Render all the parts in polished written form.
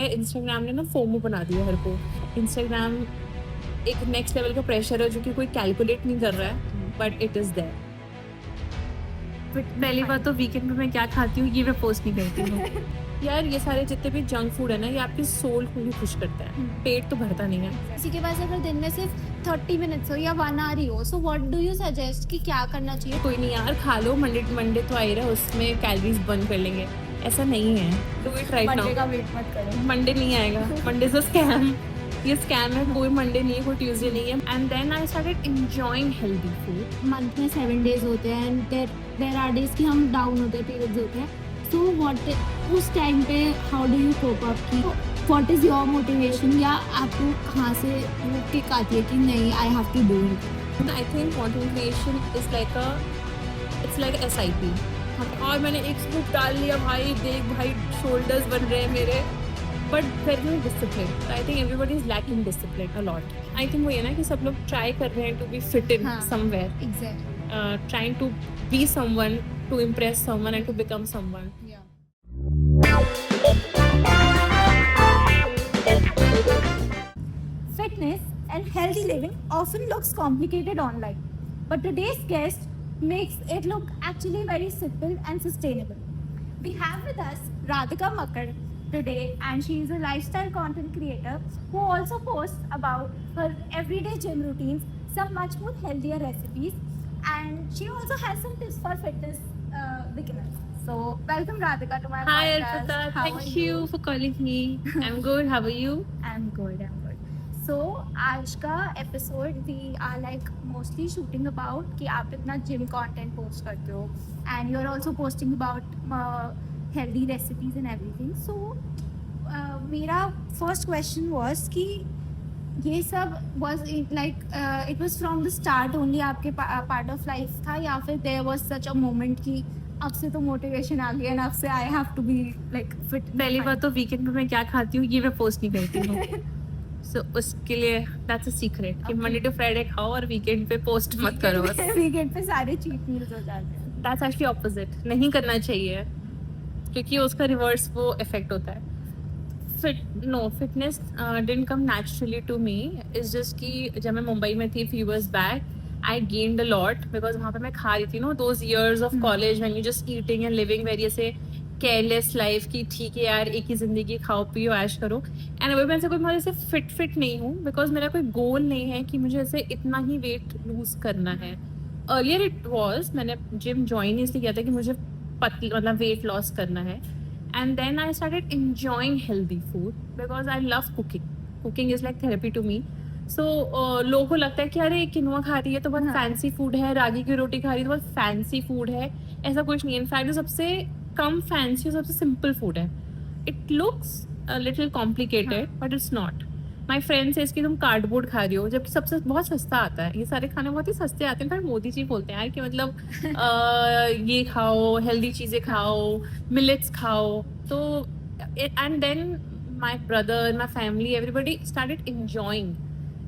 Instagram ने ना FOMO बना दिया हर को। इंस्टाग्राम एक नेक्स्ट लेवल का प्रेशर है जो कि कोई कैलकुलेट नहीं कर रहा है, but it is there. But पहली बात तो वीकेंड पे मैं क्या खाती हूँ ये मैं पोस्ट नहीं करती हूँ। यार ये सारे जितने भी जंक फूड है ना, ये आपकी सोल को भी खुश करता है, पेट तो भरता नहीं है। किसी के पास अगर दिन में सिर्फ 30 मिनट्स हो या 1 आवर ही हो, so what do you suggest कि क्या करना चाहिए? कोई नहीं यार, खा लो, मंडे मंडे तो आ ही रहा है, उसमें कैलोरीज बर्न कर लेंगे। ऐसा नहीं है, do it right Monday now. का वेट मत करो। मंडे नहीं आएगा, मंडे से स्कैम। ये स्कैम है, कोई मंडे नहीं है, कोई ट्यूसडे नहीं है। And then I started enjoying healthy food. Month में 7 डेज होते हैं एंड देयर आर डेज कि हम डाउन होते हैं, पीरियड्स होते हैं। सो व्हाट उस टाइम पे how do you cope up की व्हाट इज योर मोटिवेशन, या आपको कहाँ से वो किक आती है कि नहीं I have to do it? I think content creation is like it's like SIP। और मैंने एक स्कूप डाल लिया, भाई देख भाई शोल्डर्स बन रहे हैं मेरे, but there is no discipline. I think everybody is lacking discipline a lot. I think वो ये ना कि सब लोग ट्राई कर रहे हैं to be fit in somewhere, exactly. trying to be someone, to impress someone and to become someone. Fitness and healthy living often looks complicated online, but today's guest makes it look actually very simple and sustainable. We have with us Radhika Makkar today, and she is a lifestyle content creator who also posts about her everyday gym routines, some much more healthier recipes, and she also has some tips for fitness beginners. So, welcome Radhika to my Hi podcast. Arpita, How are thank you for calling me. I'm good, how are you? I'm good. So आज का episode we are like mostly shooting about कि आप इतना gym content post करते हो and you are also posting about healthy recipes and everything. So मेरा first question was कि ये सब was like it was from the start only आपके पार्ट ऑफ लाइफ था, या फिर there was such a moment कि अब से तो मोटिवेशन आ गई एंड अब से I have to be like fit? पहली बात तो वीकेंड पे मैं क्या खाती हूँ ये मैं पोस्ट नहीं करती हूँ। सो उसके लिए दैट्स अ सीक्रेट कि मंडे टू फ्राइडे खाओ और वीकेंड पे पोस्ट मत करो बस। वीकेंड पे सारे चीट मील्स हो जाते हैं। दैट्स एक्चुअली ऑपोजिट, नहीं करना चाहिए क्योंकि उसका रिवर्स वो इफेक्ट होता है। Fitness didn't come naturally to me. It's just कि जब मैं मुंबई में थी few years back, I gained a lot because वहाँ पे मैं खा रही थी no those years of college when you just eating and living very ऐसे केयरलेस लाइफ की ठीक है यार एक ही जिंदगी, खाओ पियो ऐश करो। एंड अभी मैं ऐसे कोई बहुत ऐसे फिट नहीं हूँ बिकॉज मेरा कोई गोल नहीं है कि मुझे ऐसे इतना ही वेट लूज करना है। अर्लियर इट वॉज, मैंने जिम ज्वाइन इसलिए किया था कि मुझे मतलब वेट लॉस करना है। And then I started enjoying healthy food because I love cooking. Cooking is like therapy to me. So लोगों को लगता है कि अरे किनुआ खा रही है तो बहुत फैंसी फूड है, रागी की रोटी खा रही है तो बहुत फैंसी फूड है। ऐसा कुछ नहीं है, इनफैक्ट जो सबसे कम फैंसी और सबसे सिंपल फूड है। It looks little complicated but it's not. My friend से इसकी तुम कार्डबोर्ड खा रही हो जबकि सबसे बहुत सस्ता आता है। ये सारे खाने बहुत ही सस्ते आते हैं। मोदी जी बोलते हैं यार कि मतलब ये खाओ, हेल्दी चीज़ें खाओ, मिलेट्स खाओ। तो and then my brother, my family, everybody started enjoying,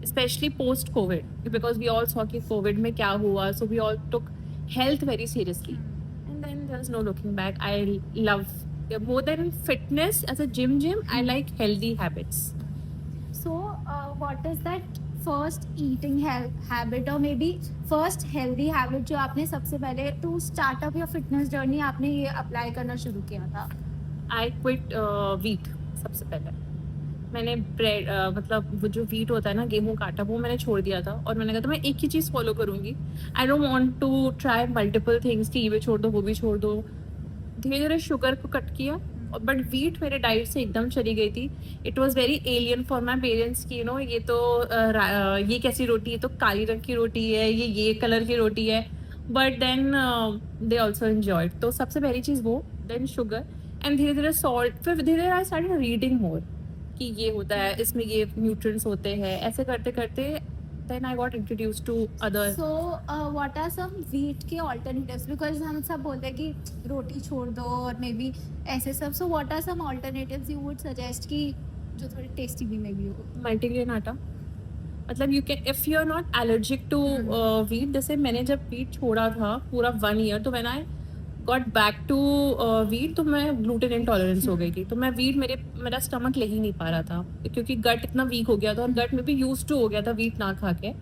especially post COVID, because we all saw कि COVID में क्या हुआ, so we all took health very seriously, and then there's no looking back. I love more than fitness as a gym. I like healthy habits. So, what is that first eating habit or maybe first healthy habit जो आपने सबसे पहले to start up your fitness journey आपने ये apply करना शुरू किया था? I quit wheat सबसे पहले। मैंने ब्रेड मतलब वो जो वीट होता है ना, गेहूं का आटा, वो मैंने छोड़ दिया था और मैंने कहा था मैं एक ही चीज़ फॉलो करूँगी। I don't want to try multiple things कि ये भी छोड़ दो वो भी छोड़ दो। धीरे धीरे शुगर को कट किया, बट वीट मेरे डाइट से एकदम चली गई थी। It was very alien for my parents कि यू नो ये तो ये कैसी रोटी है, तो काली रंग की रोटी है, ये कलर की रोटी है। But then they also enjoyed. तो सबसे पहली चीज़ वो, देन शुगर, एंड धीरे धीरे सॉल्ट। फिर धीरे धीरे आई स्टार्टेड रीडिंग मोर कि ये होता है, इसमें ये न्यूट्रिएंट्स होते हैं। ऐसे करते करते then I got introduced to other. So, what are some wheat के alternatives? Because हम सब बोलते हैं कि रोटी छोड़ दो और मे बी ऐसे सब. So, what are some alternatives you would suggest कि जो थोड़ी टेस्टी भी मे बी हो? मल्टीग्रेन आटा, मतलब you can, if you are not allergic to wheat. जैसे मैंने जब वीट छोड़ा था पूरा 1 ईयर, तो when I got back to wheat, तो मैं ग्लूटेन इंटॉलरेंस हो गई थी, तो मैं वीट मेरा स्टमक ले ही नहीं पा रहा था क्योंकि गट इतना वीक हो गया था और गट में भी यूज टू हो गया था वीट ना खा के.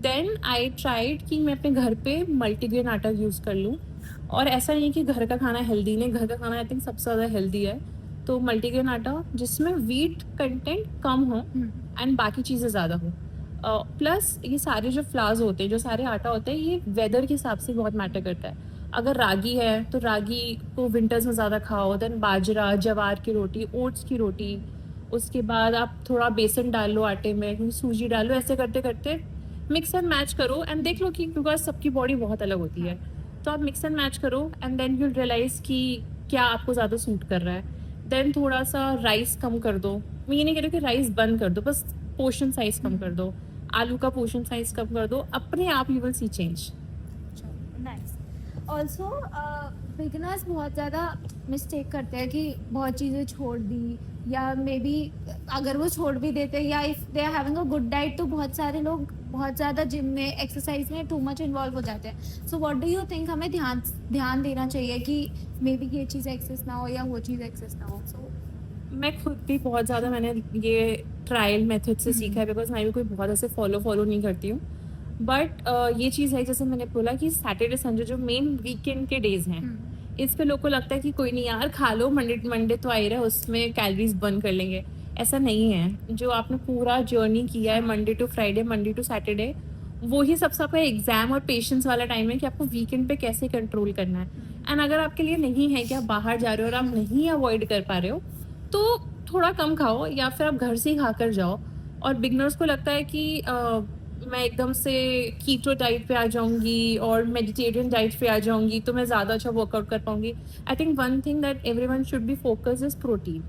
देन आई ट्राइड कि मैं अपने घर पे मल्टीग्रेन आटा यूज़ कर लूँ. और ऐसा नहीं है कि घर का खाना हेल्दी नहीं, घर का खाना आई थिंक सबसे ज़्यादा हेल्दी है. तो मल्टीग्रेन आटा जिसमें वीट कंटेंट कम हो एंड बाकी चीज़ें ज़्यादा हो. प्लस ये सारे जो फ्लावर्स होते हैं, जो सारे आटा होते हैं, ये वेदर के हिसाब से बहुत मैटर करता है. अगर रागी है तो रागी को विंटर्स में ज़्यादा खाओ. देन बाजरा, जवार की रोटी, ओट्स की रोटी. उसके बाद आप थोड़ा बेसन डाल लो आटे में, सूजी डाल लो. ऐसे करते करते मिक्स एंड मैच करो एंड देख लो कि बिकॉज सबकी बॉडी बहुत अलग होती है, तो आप मिक्स एंड मैच करो एंड देन यू रियलाइज़ कि क्या आपको ज़्यादा सूट कर रहा है. देन थोड़ा सा राइस कम कर दो. मैं ये नहीं कह रही कि राइस बंद कर दो, बस पोर्शन साइज कम कर दो. आलू का पोर्शन साइज कम कर दो, अपने आप you will see change. Nice. Also beginners बहुत ज़्यादा मिस्टेक करते हैं कि बहुत चीज़ें छोड़ दी, या मे बी अगर वो छोड़ भी देते हैं, या if they are having a good diet, तो बहुत सारे लोग बहुत ज़्यादा जिम में, एक्सरसाइज में टू मच इन्वॉल्व हो जाते हैं. So what do you think, हमें ध्यान देना चाहिए कि मे बी ये चीज़ एक्सेस ना हो या वो चीज़ एक्सेस ना हो? सो मैं खुद भी बहुत ज़्यादा मैंने ये ट्रायल मेथड से सीखा है, बिकॉज मैं भी कोई बहुत ऐसे फॉलो नहीं करती हूँ. बट ये चीज़ है, जैसे मैंने बोला कि सैटरडे संडे जो मेन वीकेंड के डेज हैं, इस पे लोगों को लगता है कि कोई नहीं यार, खा लो, मंडे तो आ ही रहा है, उसमें कैलोरीज बर्न कर लेंगे. ऐसा नहीं है. जो आपने पूरा जर्नी किया है Monday to Friday, Monday to Saturday, वो ही सबसे आपका एग्जाम और पेशेंस वाला टाइम है कि आपको वीकेंड पे कैसे कंट्रोल करना है. एंड अगर आपके लिए नहीं है कि आप बाहर जा रहे हो और आप नहीं अवॉइड कर पा रहे हो, तो थोड़ा कम खाओ या फिर आप घर से ही खा कर जाओ. और बिगनर्स को लगता है कि मैं एकदम से कीटो डाइट पे आ जाऊंगी और मेडिटेरियन डाइट पे आ जाऊंगी तो मैं ज़्यादा अच्छा वर्कआउट कर पाऊंगी. I think one thing that everyone should be focus is protein.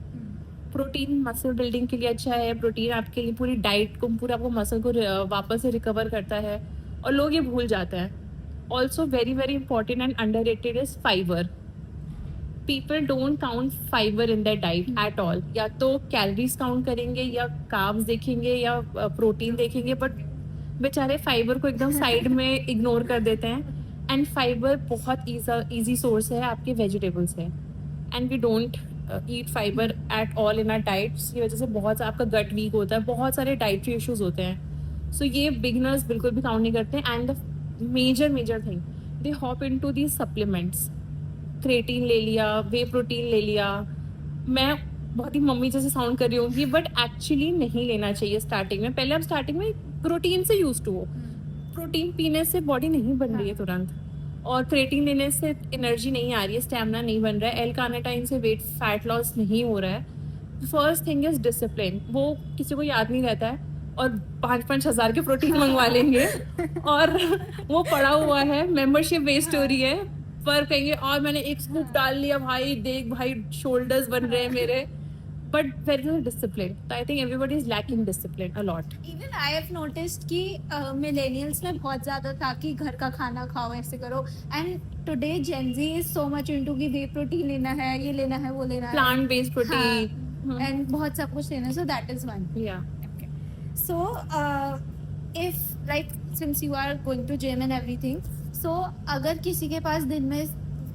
Protein muscle building के लिए अच्छा है. प्रोटीन आपके लिए पूरी डाइट को, पूरा आपको मसल को वापस से रिकवर करता है, और लोग ये भूल जाते हैं. Also very very important and underrated is fibre. People don't count fibre in their diet at all. या तो कैलोरीज काउंट करेंगे, या कार्ब्स देखेंगे, या प्रोटीन देखेंगे, बट बेचारे फाइबर को एकदम साइड में इग्नोर कर देते हैं. एंड फाइबर बहुत ईजी सोर्स है आपके वेजिटेबल्स है. And we don't eat fibre at all in our diets. की वजह से बहुत आपका गट वीक होता है, बहुत सारे डाइटरी इश्यूज होते हैं. सो ये बिगनर्स बिल्कुल भी काउंट नहीं करते. And the major thing, they hop into these supplements. Creatine ले लिया, वे प्रोटीन ले लिया. मैं बहुत ही मम्मी जैसे साउंड कर रही होंगी, बट एक्चुअली नहीं लेना चाहिए स्टार्टिंग में. पहले आप स्टार्टिंग में प्रोटीन से यूज टू हो. प्रोटीन पीने से बॉडी नहीं बन रही है तुरंत, और क्रेटीन लेने से एनर्जी नहीं आ रही है, स्टैमिना नहीं बन रहा है, एल कार्निटाइन से वेट फैट लॉस नहीं हो रहा है. First thing is discipline. वो किसी को याद नहीं रहता है, और 5-5 हज़ार के प्रोटीन मंगवा लेंगे और वो पड़ा हुआ है, मेंबरशिप बेस्ड हो रही है, पर कहेंगे और मैंने एक स्कूप डाल लिया, भाई देख भाई शोल्डर्स बन रहे हैं मेरे. But very little discipline. तो I think everybody is lacking discipline a lot. Even I have noticed कि मिलेनियल्स में बहुत ज़्यादा था कि घर का खाना खाओ, ऐसे करो. And today Gen Z is so much into कि वे प्रोटीन लेना है, ये लेना है, वो लेना है, प्लांट बेस्ड प्रोटीन, एंड बहुत सब कुछ लेना है. So that is one. या So, if like since you are going to gym and everything, so अगर किसी के पास दिन में,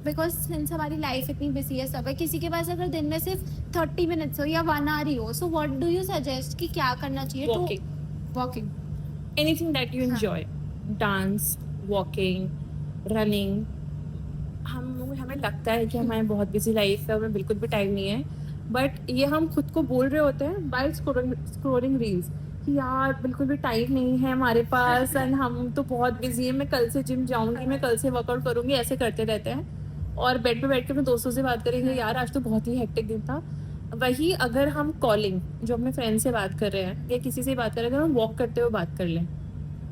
because since हमारी लाइफ इतनी बिजी है, सब है, किसी के पास अगर दिन में सिर्फ 30 मिनट्स हो या 1 आवर ही हो, so what do you suggest कि क्या करना चाहिए? Walking. anything that you enjoy. Dance, walking, running. हमें लगता है कि हमारी बहुत बिजी लाइफ है, हमें बिल्कुल भी टाइम नहीं है, बट ये हम खुद को बोल रहे होते हैं बाय स्क्रोलिंग रील्स कि यार बिल्कुल भी टाइम नहीं है हमारे पास, एंड हम तो बहुत बिजी हैं, मैं कल से जिम जाऊंगी, मैं कल से वर्कआउट करूंगी, ऐसे करते रहते हैं. और बेड पे बैठ के अपने दोस्तों से बात करेंगे, यार आज तो बहुत ही हेक्टिक दिन था. वही अगर हम कॉलिंग, जो अपने फ्रेंड से बात कर रहे हैं या किसी से बात कर रहे हैं, अगर हम वॉक करते हुए बात कर लें,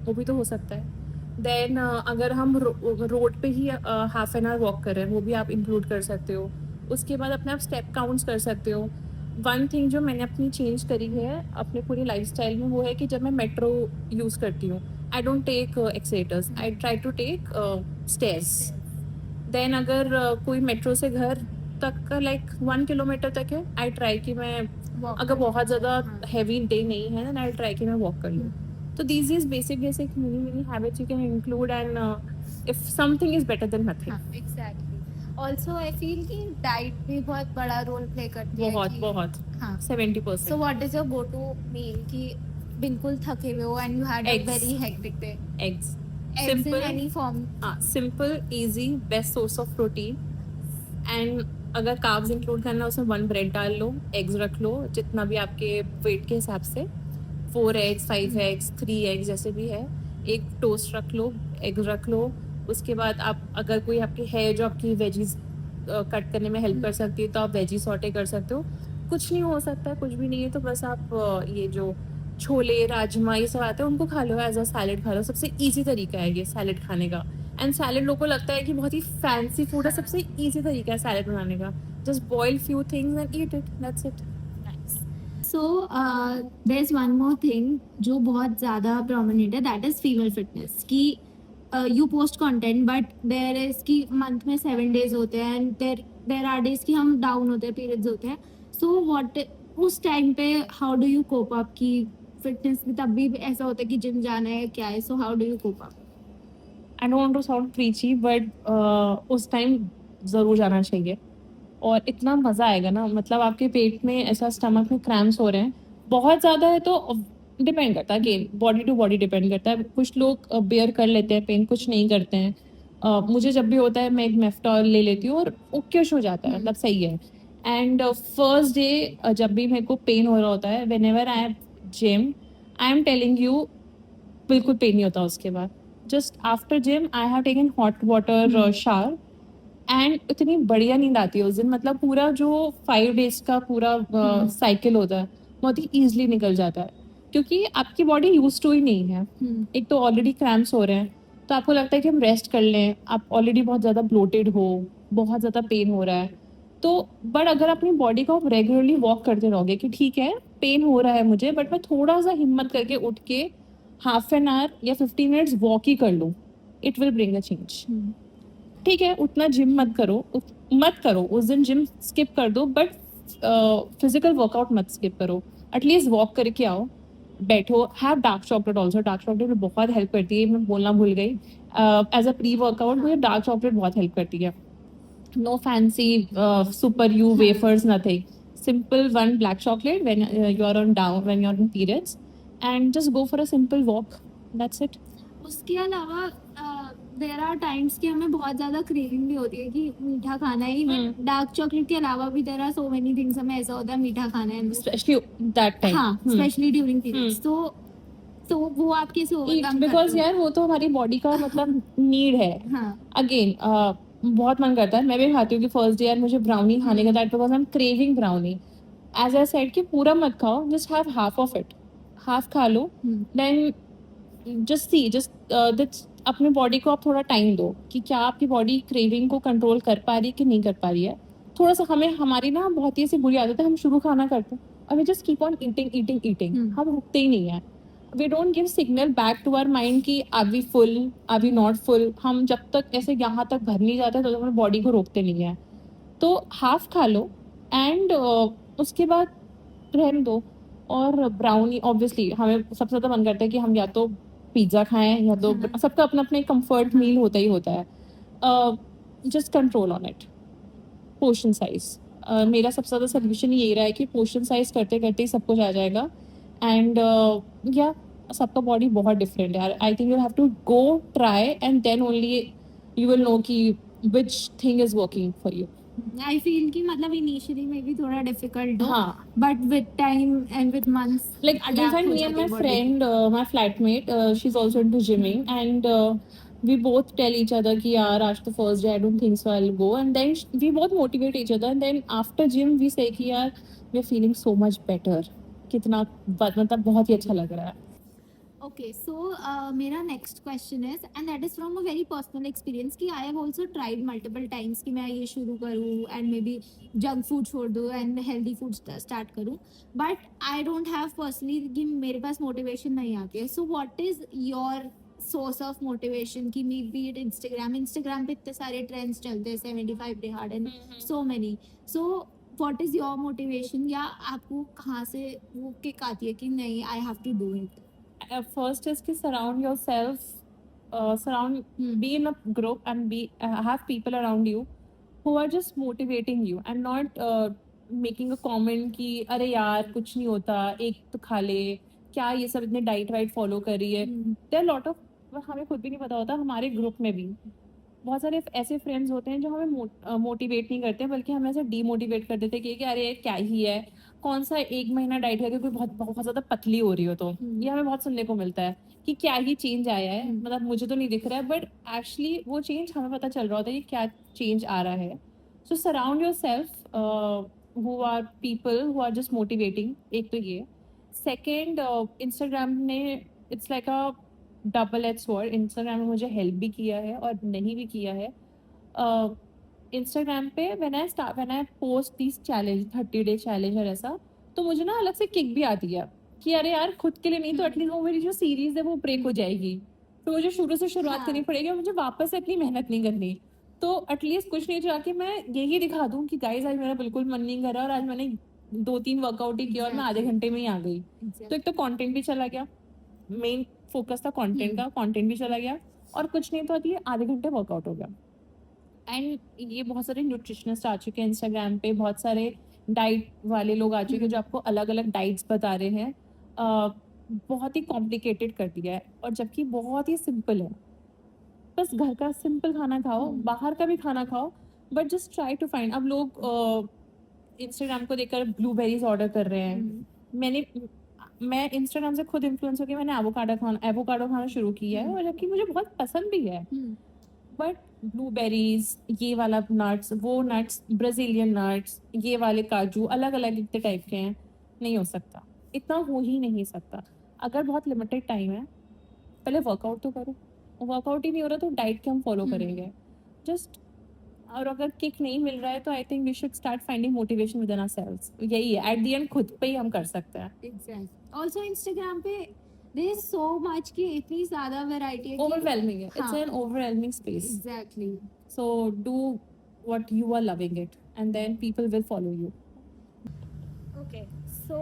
वो भी तो हो सकता है. देन अगर हम रोड पे ही हाफ एन आवर वॉक कर रहे हैं, वो भी आप इंक्लूड कर सकते हो. उसके बाद अपने आप स्टेप काउंट्स कर सकते हो. वन थिंग जो मैंने अपनी चेंज करी है अपने पूरी लाइफस्टाइल में, वो है कि जब मैं मेट्रो यूज़ करती हूँ, I don't take escalators, I try to take stairs. Then अगर कोई मेट्रो से घर तक का लाइक 1 किलोमीटर तक है, आई ट्राई कि मैं अगर बहुत ज़्यादा हैवी डे नहीं है ना, आई ट्राई कि मैं वॉक कर लूँ. तो these is basic mini habits you can include, and if something is better than nothing. Exactly. Also I feel कि डाइट भी बहुत बड़ा रोल प्ले करती है बहुत कि- बहुत हाँ 70%. So what is your go to meal कि बिल्कुल थके हुए हो and you had a Eggs. Very hectic day Eggs. Eggs in Simple. Any form Simple, easy, best source of protein. And अगर कार्ब्स इंक्लूड करना है उसमें 1 ब्रेड डाल लो, एग्स रख लो जितना भी आपके वेट के हिसाब से, 4 एग्स, 5 एग्स, 3 एग्स जैसे भी है, एक टोस्ट रख लो, एग रख लो. उसके बाद आप अगर कोई आपकी है जो आपकी वेजीज कट करने में हेल्प कर सकती है तो आप वेजी सॉटे कर सकते हो. कुछ नहीं हो सकता, कुछ भी नहीं है तो बस आप ये जो छोले राजमा ये सब आते हैं उनको खा लो, एज अ सैलेड खा लो. सबसे ईजी तरीका है ये सैलेड खाने का. एंड सैलेड लोगों को लगता है कि बहुत ही फैंसी फूड है, सबसे ईजी तरीका है सैलेड बनाने का. Just boil few things and eat it, that's it. So there is one more thing जो बहुत ज़्यादा प्रोमिनेंट है, दैट इज फीमेल फिटनेस कि you post content but there is कि मंथ में 7 days होते हैं एंड देयर आर डेज कि हम डाउन होते हैं, पीरियड्स होते हैं. सो व्हाट उस टाइम पे how do you cope up कि फिटनेस में तब भी ऐसा होता है कि जिम जाना है क्या है, so how do you cope up? I don't want to sound preachy but उस टाइम ज़रूर जाना चाहिए. और इतना मज़ा आएगा ना, मतलब आपके पेट में ऐसा स्टमक में क्रैम्प्स हो रहे हैं बहुत ज़्यादा है तो डिपेंड करता है, again body to body depend करता है. कुछ लोग बेयर कर लेते हैं पेन, कुछ नहीं करते हैं. मुझे जब भी होता है मैं एक मेफ्टॉल ले लेती हूँ और ओकेश हो जाता है, मतलब सही है. एंड फर्स्ट डे जब भी मेरे को पेन हो रहा होता है, when ever I am gym, I am telling you बिल्कुल पेन नहीं होता उसके बाद. Just after gym I have taken hot water shower and इतनी बढ़िया नींद आती है उस दिन. मतलब पूरा जो 5 days का पूरा साइकिल होता है बहुत ही ईजिली निकल जाता है क्योंकि आपकी बॉडी यूज टू ही नहीं है. एक तो ऑलरेडी क्रैम्प्स हो रहे हैं तो आपको लगता है कि हम रेस्ट कर लें, आप ऑलरेडी बहुत ज़्यादा ब्लोटेड हो, बहुत ज़्यादा पेन हो रहा है. तो बट अगर अपनी बॉडी को आप रेगुलरली वॉक करते रहोगे कि ठीक है पेन हो रहा है मुझे बट मैं थोड़ा सा हिम्मत करके उठ के हाफ एन आवर या 15 minutes वॉक ही कर लूँ, it will bring a change. ठीक है उतना जिम मत करो उस दिन, जिम स्किप कर दो बट फिजिकल वर्कआउट मत स्किप करो. एटलीस्ट वॉक करके आओ, बैठो. Have dark chocolate also, dark chocolate बहुत हेल्प करती है, मैं बोलना भूल गई. एज अ प्री वर्कआउट मुझे डार्क चॉकलेट बहुत हेल्प करती है. No fancy super you wafers, nothing. Simple 1 black chocolate when you are on down, when you are in periods, and just go for a simple walk, that's it. उसके अलावा there are times कि हमें बहुत ज्यादा craving भी होती है कि मीठा खाना है. इवन डार्क चॉकलेट के अलावा भी there are so many things हमें ऐसा होता है मीठा खाना है. Especially that time. हाँ स्पेशली ड्यूरिंग पीरियड्स. तो वो आप कैसे ओवरकम बिकॉज करते हो? यार वो तो हमारी बॉडी का मतलब नीड है. हाँ अगेन बहुत मन करता है, मैं भी खाती हूँ कि फर्स्ट डे यार मुझे ब्राउनी खाने का, that because I am craving brownie. As I said कि पूरा मत खाओ, just have half of it, half खा लो. देन जस्ट अपने बॉडी को आप थोड़ा टाइम दो कि क्या आपकी बॉडी क्रेविंग को कंट्रोल कर पा रही है कि नहीं कर पा रही है. थोड़ा सा हमें, हमारी ना बहुत ही ऐसी बुरी आदत है, हम शुरू खाना करते हैं और we just keep on eating eating eating, हम रुकते ही नहीं है. We don't give signal back to our mind कि are we full, are we not full. हम जब तक ऐसे यहाँ तक भर नहीं जाते तो अपने बॉडी को रोकते नहीं है. तो हाफ खा लो एंड उसके बाद रहने दो. और ब्राउनी ऑब्वियसली हमें सबसे ज़्यादा मन करता है कि हम या तो पिज्ज़ा खाएं या तो, सबका अपना अपना एक कंफर्ट मील होता ही होता है. Just control on it. Portion size, मेरा सबसे ज़्यादा सोल्यूशन यही रहा है कि पोर्शन साइज करते करते ही सब कुछ आ जाएगा. एंड या सबका बॉडी बहुत डिफरेंट है. I think you have to go try and then only you will know कि which thing is working for you. I feel कि मतलब इनिशियली में भी थोड़ा डिफिकल्ट हो हाँ, but with time and with months like even me and my friend, my flatmate, she's also into gymming, and we both tell each other कि यार आज तो first day, I don't think so I'll go, and then we both motivate each other, and then after gym we say कि यार we're feeling so much better, कितना मतलब बहुत ही अच्छा लग रहा है. Okay, so मेरा next question is, and that is from a very personal experience कि I have also tried multiple times कि मैं ये शुरू करूँ and maybe junk food छोड़ दूँ and healthy food start करूँ, but I don't have personally कि मेरे पास motivation नहीं आती है. So what is your source of motivation कि maybe it Instagram पे इतने सारे trends चलते हैं 75 day hard and so many. So what is your motivation या आपको कहाँ से वो kick आती है कि नहीं I have to do it? First is कि surround yourself, be in a group and have people around you who are just motivating you and not making a comment कि अरे यार कुछ नहीं होता, एक तो खा ले, क्या ये सब इतने डाइट वाइट फॉलो कर रही है. देयर लॉट ऑफ, हमें खुद भी नहीं पता होता, हमारे ग्रुप में भी बहुत सारे ऐसे फ्रेंड्स होते हैं जो हमें मोटिवेट नहीं करते हैं, बल्कि हमें ऐसे डीमोटिवेट कर देते हैं कि अरे ये क्या ही है, कौन सा एक महीना डाइट करके कोई बहुत बहुत ज़्यादा पतली हो रही हो. तो ये हमें बहुत सुनने को मिलता है कि क्या ही चेंज आया है, मतलब मुझे तो नहीं दिख रहा है, बट एक्चुअली वो चेंज हमें पता चल रहा होता है कि क्या चेंज आ रहा है. So surround yourself who are people who are just motivating. एक तो ये. सेकेंड, इंस्टाग्राम ने it's like a double edge sword. Instagram ने मुझे हेल्प भी किया है और नहीं भी किया है. इंस्टाग्राम पे when I post this challenge 30 day challenge और ऐसा, तो मुझे ना अलग से किक भी आती है कि अरे यार खुद के लिए नहीं तो एटलीस्ट वो मेरी जो सीरीज है वो ब्रेक हो जाएगी, तो मुझे शुरू से शुरुआत करनी पड़ेगी और मुझे वापस से इतनी मेहनत नहीं करनी. तो एटलीस्ट कुछ नहीं जाके मैं यही दिखा दूं कि गाइस आज मेरा बिल्कुल मन नहीं कर रहा और आज मैंने 2-3 वर्कआउट ही किया और मैं आधे घंटे में ही आ गई. तो एक तो कंटेंट भी चला गया, मेन फोकस था कंटेंट का, कंटेंट भी चला गया, और कुछ नहीं तो अभी आधे घंटे वर्कआउट हो गया. एंड ये बहुत सारे न्यूट्रिशनिस्ट आ चुके हैं इंस्टाग्राम पे, बहुत सारे डाइट वाले लोग आ चुके हैं जो आपको अलग अलग डाइट्स बता रहे हैं. बहुत ही कॉम्प्लिकेटेड कर दिया है, और जबकि बहुत ही सिंपल है. बस घर का सिंपल खाना खाओ, बाहर का भी खाना खाओ, but just try to find. अब लोग इंस्टाग्राम को देखकर ब्लूबेरीज ऑर्डर कर रहे हैं. मैं इंस्टाग्राम से खुद इन्फ्लुएंस होकर मैंने एवोकाडो खाना शुरू किया है, और जबकि मुझे बहुत पसंद भी है. बट ब्लूबेरीज, ये वाला नट्स, वो नट्स, ब्राजीलियन नट्स, ये वाले काजू, अलग अलग इतने टाइप के हैं, नहीं हो सकता, इतना हो ही नहीं सकता. अगर बहुत लिमिटेड टाइम है, पहले वर्कआउट तो करो. वर्कआउट ही नहीं हो रहा तो डाइट क्या हम फॉलो करेंगे जस्ट. और अगर किक नहीं मिल रहा है तो I think we should start finding motivation within ourselves. यही है, एट द एंड खुद पे ही हम कर सकते हैं. एग्जैक्ट. ऑल्सो इंस्टाग्राम पे देयर इज सो मच की इतनी ज्यादा वैरायटी है, ओवरवेलमिंग है. It's an overwhelming space. Exactly. So do what you are loving it, and then people will follow you. Okay, so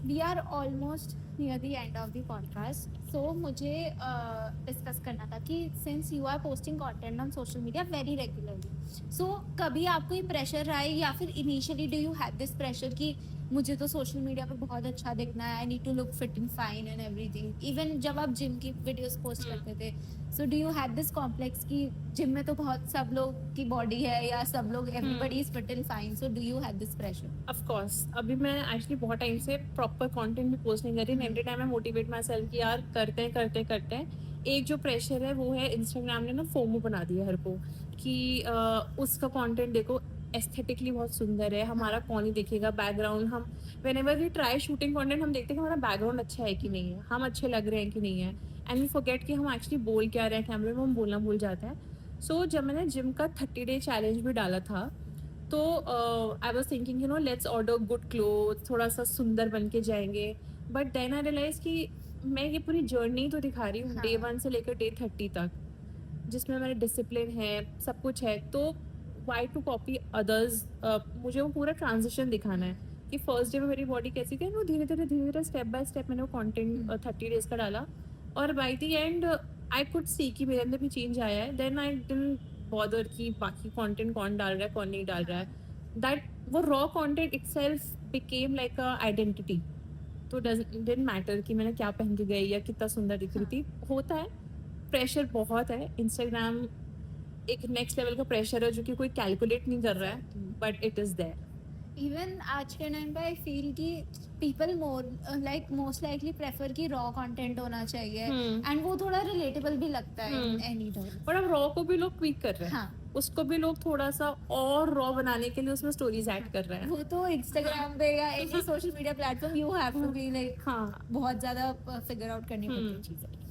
we are almost near the end of the podcast. So मुझे discuss करना था कि since you are posting content on social media very regularly, so कभी आपको ये pressure आए, या फिर initially do you have this pressure कि मुझे तो सोशल मीडिया पे बहुत अच्छा दिखना है, I need to look fit and fine and everything. Even जब आप जिम की वीडियोस पोस्ट करते थे, so do you have this complex कि जिम में तो बहुत सब लोग की बॉडी है, या सब लोग everybody is fit and fine, so do you have this pressure? Of course. अभी मैं एक्चुअली बहुत टाइम से प्रॉपर कंटेंट भी पोस्ट नहीं कर रही. Every time I motivate my self कि यार करते हैं. एक जो प्रेशर है वो है, इंस्टाग्राम ने ना फोमो बना दिया हर को कि उसका कंटेंट देखो, एस्थेटिकली बहुत सुंदर है, हमारा कौन ही देखेगा, बैकग्राउंड, हम whenever we try shooting content हम देखते हैं कि हमारा बैकग्राउंड अच्छा है कि नहीं है, हम अच्छे लग रहे हैं कि नहीं है, एंड वी फॉरगेट कि हम एक्चुअली बोल क्या रहे हैं कैमरे में, हम बोलना भूल जाते हैं. सो जब मैंने जिम का 30 डे चैलेंज भी डाला था, तो I was thinking you know let's order good cloth, थोड़ा सा सुंदर बन के जाएंगे. बट देन आई रियलाइज कि मैं ये पूरी जर्नी तो दिखा रही हूँ, डे 1 से लेकर डे 30 तक, जिसमें मेरे डिसिप्लिन है, सब कुछ है. तो वाई टू कॉपी अदर्स. मुझे वो पूरा ट्रांजिशन दिखाना है कि फर्स्ट डे में मेरी बॉडी कैसी थी, वो धीरे धीरे स्टेप बाय स्टेप मैंने वो कंटेंट 30 डेज का डाला, और by the and I could see कि मेरे अंदर भी चेंज आया है. देन आई डिडंट बॉदर कि बाकी कंटेंट कौन डाल रहा है कौन नहीं डाल रहा है. दैट वो raw content itself became like अ आइडेंटिटी. तो डिडंट मैटर कि मैंने क्या पहन के गई या कितना सुंदर दिख रही थी. होता है, प्रेशर बहुत है. इंस्टाग्राम एक नेक्स्ट लेवल का प्रेशर है जो कि कोई कैलकुलेट नहीं कर रहा है, but it is there. Even आज के टाइम पे आई फील कि पीपल मोस्ट लाइकली प्रेफर कि रॉ कंटेंट होना चाहिए, एंड वो थोड़ा रिलेटेबल भी लगता है एनी टाइम. पर अब रॉ को भी लोग ट्वीक कर रहे हैं, उसको भी लोग थोड़ा सा और रॉ बनाने के लिए उसमें स्टोरीज ऐड कर रहे हैं. वो तो इंस्टाग्राम पे या ऐसी social media platform you have to be like बहुत ज्यादा फिगर आउट करनी पड़ती है चीजें.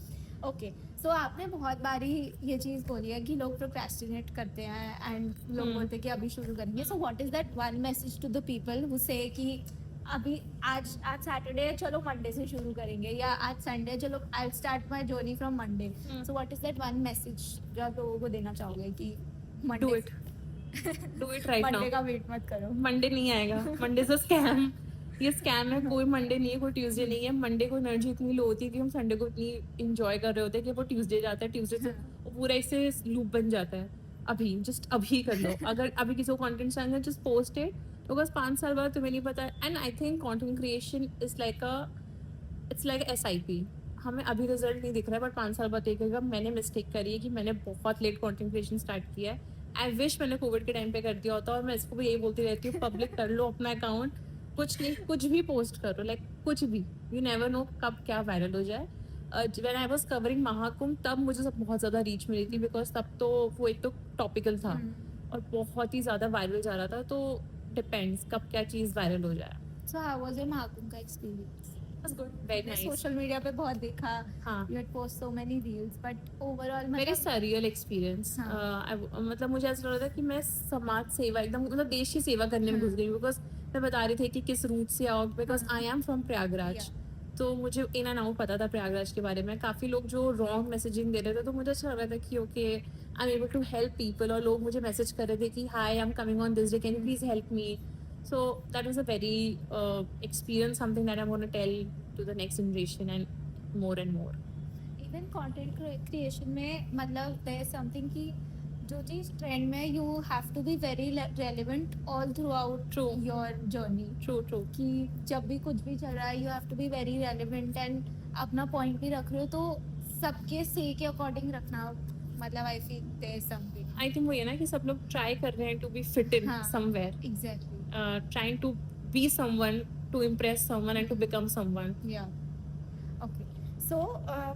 ओके, सो आपने बहुत बारी ये चीज़ बोली है कि लोग प्रोक्रेस्टिनेट करते हैं एंड लोग बोलते हैं कि अभी शुरू करेंगे. So what is that one message to the people who say कि अभी आज सैटरडे है, चलो मंडे से शुरू करेंगे, या आज संडे, चलो I start my journey from Monday. So what is that one message जो आप लोगों को देना चाहोगे कि do it right now. Monday का वेट मत करो. मंडे नहीं आएगा. Monday is a scam. ये स्कैम है. कोई मंडे नहीं है, कोई ट्यूसडे नहीं है. मंडे को एनर्जी इतनी लो होती है कि हम संडे को इतनी इंजॉय कर रहे होते हैं कि वो ट्यूसडे जाता है, ट्यूसडे से पूरा इससे लूप बन जाता है. अभी जस्ट अभी कर लो। अगर अभी किसी को कंटेंट चाहिए जस्ट पोस्ट इट, तो बस 5 साल बाद तुम्हें नहीं पता। And I think content creation is like it's like SIP। हमें अभी रिजल्ट नहीं दिख रहा है बट 5 साल बाद देखेगा। मैंने मिस्टेक करी है कि मैंने बहुत लेट कंटेंट क्रिएशन स्टार्ट किया है। आई विश मैंने कोविड के टाइम पे कर दिया होता। और मैं इसको भी यही बोलती रहती हूँ, पब्लिक कर लो अपना अकाउंट, कुछ नहीं, कुछ भी पोस्ट करो, लाइक कुछ भी, यू नेवर नो कब क्या वायरल हो जाए। When I was covering Mahakumbh तब मुझे सब बहुत ज़्यादा रीच मिली थी, बिकॉज तब तो वो एक तो टॉपिकल था और बहुत ही ज़्यादा वायरल जा रहा था। तो डिपेंड्स कब क्या चीज़ वायरल हो जाए। So how was your Mahakumbh का experience? Very nice. Social media पे बहुत देखा, हाँ। you had post so many reels, but overall very मतलब सरियल एक्सपीरियंस। हाँ। मतलब मुझे ऐसा लग रहा था कि मैं समाज सेवा एकदम, मतलब देश की सेवा करने में घुस गई। बिकॉज मैं बता रही थी कि किस रूट से आओ, because I am from Prayagraj. तो मुझे इन एंड आउट पता था प्रयागराज के बारे में। काफ़ी लोग जो रॉन्ग मैसेजिंग दे रहे थे, तो मुझे अच्छा लग रहा था कि okay I am able to help people. और लोग मुझे मैसेज कर रहे थे कि hi I am coming on this day, can you please help me. So that was a very experience, something that I want to tell to the next generation and more. Even content creation में मतलब there is something कि जो चीज़ trend में you have to be very relevant all through out True. Your journey. True. कि जब भी कुछ भी चल रहा है you have to be very relevant and अपना पॉइंट भी रख रहे हो तो सबके से के अकॉर्डिंग रखना। मतलब I feel there is something I think वो ये ना कि सब लोग ट्राई कर रहे हैं टू बी फिट इन हाँ। Somewhere, exactly trying to be someone, to impress someone and to become someone. या okay. So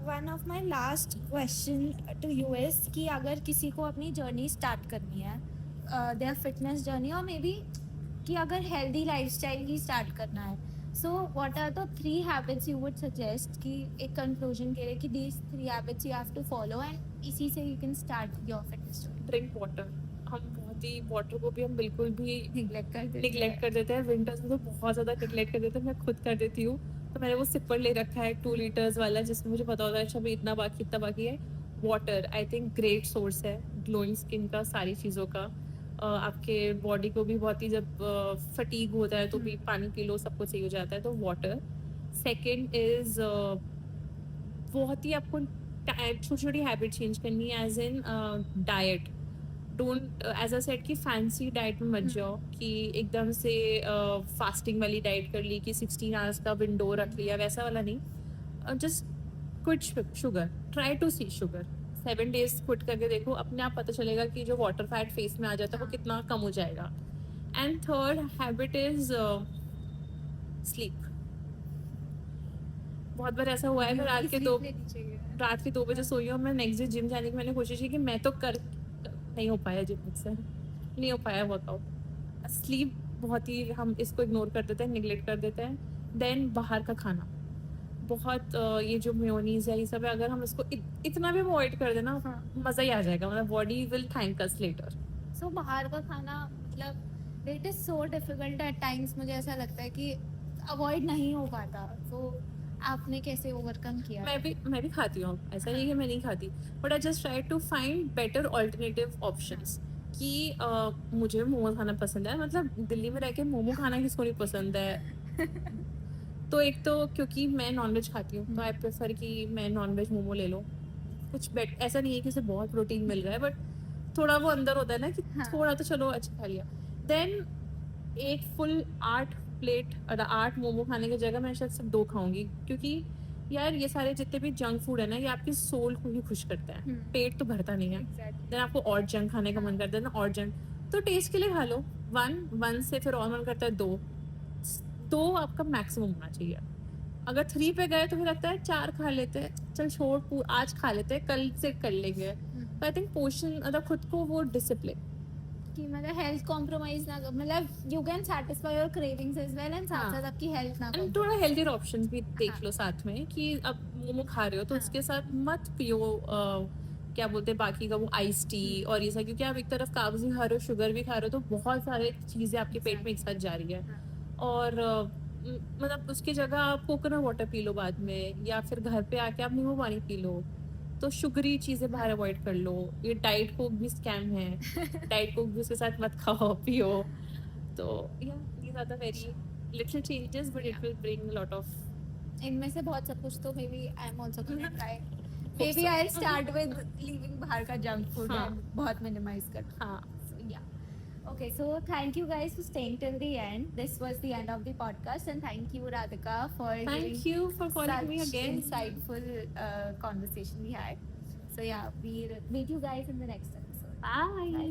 one of my last question to you is कि अगर किसी को अपनी जर्नी स्टार्ट करनी है, देयर फिटनेस जर्नी, और मे बी कि अगर हेल्दी लाइफस्टाइल ही स्टार्ट करना है, so what are the 3 habits you would suggest कि एक कंक्लूजन के लिए कि these 3 habits you have to follow and इसी से you can start your fitness journey? Drink water. हम बहुत ही वाटर को भी हम बिल्कुल भी निग्लेक्ट कर देते हैं। विंटर्स में तो बहुत ज़्यादा निगलेक्ट कर देते हैं। मैं खुद कर देती हूँ। तो मैंने वो सिपर ले रखा है 2 लीटर्स वाला, जिसमें मुझे पता होता है अच्छा भाई इतना बाकी है। Water I think great source है ग्लोइंग स्किन का, सारी चीज़ों का। आपके बॉडी को भी बहुत ही, जब फटीग होता है तो भी पानी पी लो, सब कुछ सही हो जाता है। तो वाटर। सेकेंड इज़ बहुत ही आपको छोटी छोटी हैबिट चेंज करनी है, as in diet. Don't, as a set, कि फैंसी डाइट में मत जाओ कि एकदम से फास्टिंग वाली डाइट कर ली कि 16 आवर्स का विंडो रख लिया, वैसा वाला नहीं। Just quit sugar, try to see sugar. 7 days quit करके देखो, अपने आप पता चलेगा कि जो वाटर फैट फेस में आ जाता है वो कितना कम हो जाएगा। And third habit is sleep. बहुत बार ऐसा हुआ है मैं रात के 2 बजे सोई हूँ, मैं नेक्स्ट डे जिम जाने की मैंने कोशिश की कि मैं तो नहीं हो पाया जिम मुझसे, नहीं हो पाया वर्कआउट। स्लीप बहुत ही हम इसको इग्नोर कर देते हैं, निगलेक्ट कर देते हैं। देन बाहर का खाना बहुत, ये जो मेयोनीज है ये सब है, अगर हम इसको इतना भी अवॉइड कर देना, मज़ा ही आ जाएगा। मतलब body will thank us later. So बाहर का खाना मतलब it is so difficult at times, मुझे ऐसा लगता है कि अवॉइड नहीं हो पाता। तो आपने कैसे ओवरकम किया? मैं भी खाती हूँ, ऐसा नहीं है कि मैं नहीं खाती, but I just try to find better alternative options. कि मुझे मोमो खाना पसंद है, मतलब दिल्ली में रह के मोमो खाना किसको नहीं पसंद है। तो एक तो क्योंकि मैं नॉनवेज खाती हूँ तो आई प्रेफर कि मैं नॉनवेज मोमो ले लो। कुछ ऐसा नहीं है कि उसे बहुत प्रोटीन मिल रहा है, बट थोड़ा वो अंदर होता है ना कि हाँ। थोड़ा तो चलो अच्छा खा लिया। देन एक फुल 8 प्लेट और 8 मोमो खाने की जगह मैं शायद सिर्फ 2 खाऊंगी, क्योंकि यार ये सारे जितने भी जंक फूड है ना, ये आपकी सोल को ही खुश करता है। पेट तो भरता नहीं है। देन आपको और जंक खाने का मन करता है ना, और जंक, तो टेस्ट के लिए खा लो 1 से, फिर और मन करता है 2 आपका मैक्सिमम होना चाहिए। अगर 3 पे गए तो फिर लगता है 4 खा लेते हैं, चल छोड़ आज खा लेते हैं, कल से कर लेंगे। तो आई थिंक पोर्शन, मतलब खुद को वो डिसिप्लिन कि मतलब हेल्थ कॉम्प्रोमाइज ना, मतलब you can satisfy your cravings as well and साथ साथ आपकी हेल्थ ना। एंड थोड़ा हेल्दियर ऑप्शंस भी देख लो साथ में, कि अब मोमो खा रहे हो तो उसके साथ मत पियो क्या बोलते हैं बाकी का वो आइस टी और ये सब, क्योंकि आप एक तरफ कार्ब्स भी खा रहे हो, शुगर भी खा रहे हो, तो बहुत सारे चीज़ें आपके पेट में एक साथ जा रही है। और मतलब उसकी जगह आप कोकोनट वाटर पी लो बाद में, या फिर घर पे आके आप नींबू पानी पी लो। तो शुगरी चीज़ें बाहर अवॉइड कर लो। ये डाइट कोक भी स्कैम है, डाइट कोक भी उसके साथ मत खाओ पियो। तो these are the very little changes, but it will bring a lot of. इनमें से बहुत सब कुछ तो maybe I am also gonna try. Maybe I'll start with leaving बाहर का junk food हाँ. and बहुत minimize कर. हाँ. So, yeah. Okay, so thank you guys for staying till the end. This was the end of the podcast, and thank you, Radhika, for Thank giving you for calling such me again. insightful conversation we had. So yeah, we'll meet you guys in the next episode. Bye. Bye.